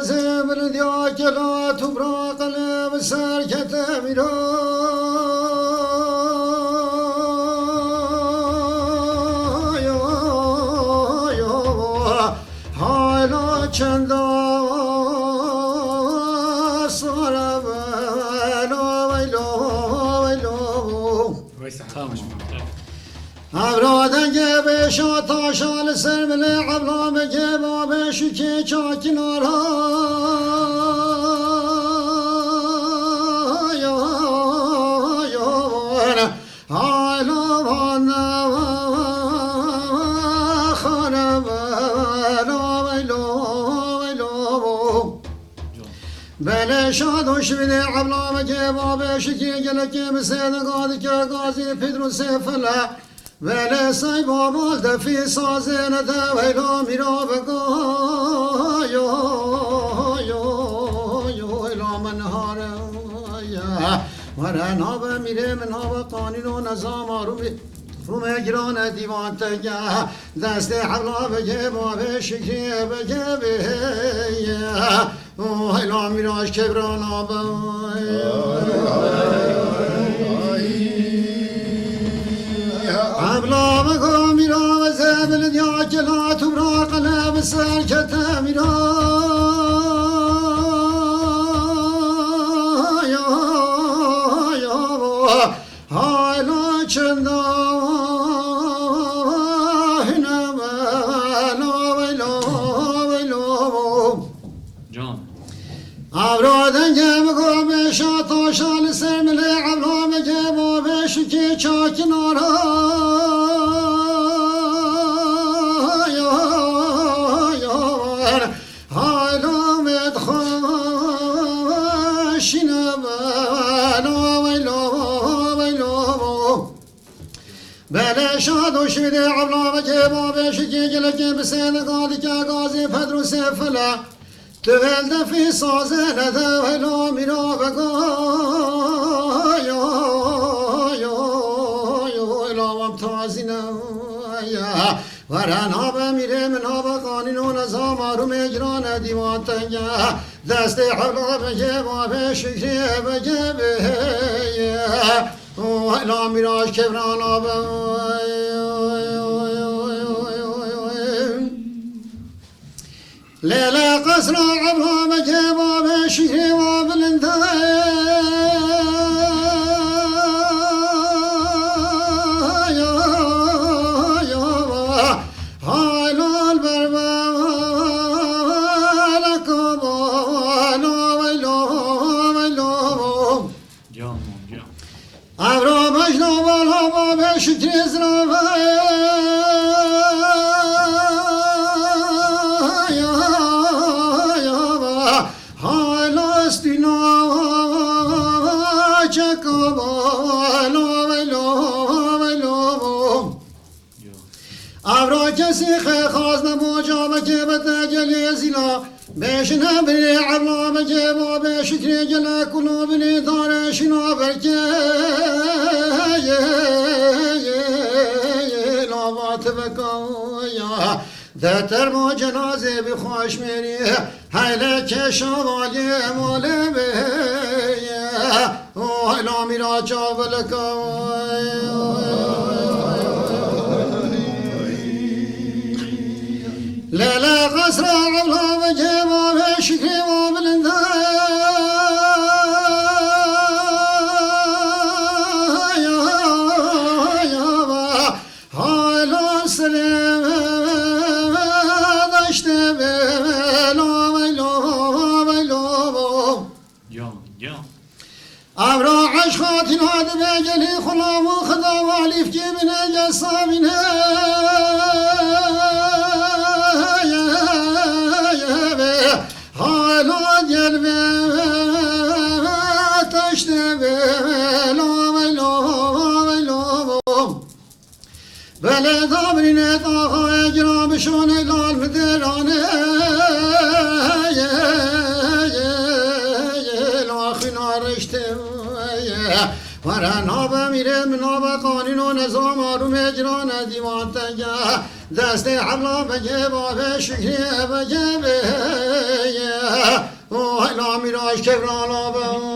زبل دیا کلا تو برا قلب سرکت میرا حالا چندا سارا ابرادنگه به شاتا شال سر بله عبلامگه بابه شکه چاکنارها بله شادوش بده عبلامگه بابه شکه گلکه مسید قادی که قاضی پیدرو سفله ولی سای بابال دفی سازه نده ویلا میرا بگا یو ایلا من هاره ورنا به میره من ها به قانون و نظام آرومی رومه گران دیوان تگه دست حبلا بگه بابه شکری بگه ایلا میراش کبرانا عبلا بگو میرا و زبل دیا کلا تو برا قلب سرکت میرا حالا چندا ابرادنگه بگو به شاتا شال سرمله عبلا بگه بابه شکه چاکنارها حالا مدخوشینه بله شادوش بده عبلا بگه بابه شکه گلکه بسید قادی که قاضی پدرو سفله دول دفی سازه نده ویلا میرا بگا ایلام تازینه ورنها به میره منها به قانون و نظام آروم اجران دیوان تنگه دست حبلا بگه بابه شکری بگه ایلام میراش کبرانا لیلا قصر عبها بگه بابه شکری و بلنده حالال بربال کبالا ویلو ابرا بجنا بالا بابه شکری زرابه ابرا کسی خواست نموجا بکه بتگلی زیلا بشنه بری عبلا بکه بابه شکری گله کلو بری دارشنا برکه لابات بکایا دتر ما جنازه بی خوش میری حیله که شوالی موله بیه حیلا میرا چاول لیلا قصر عبلا بگه بابه شکری و بلنده حالا سلم داشته ویلو ابرا عشقاتی ناده بگلی خلام و خدا والیف که بینه جسامینه بله دابرینه داخل جناب شونه لال مدرانه لاخی نارشته ورنا بمیره منا به قانون و نظام آروم اجران دیوان تنگه دست حبلا بگه بابه شکریه بگه میراش کبران آبا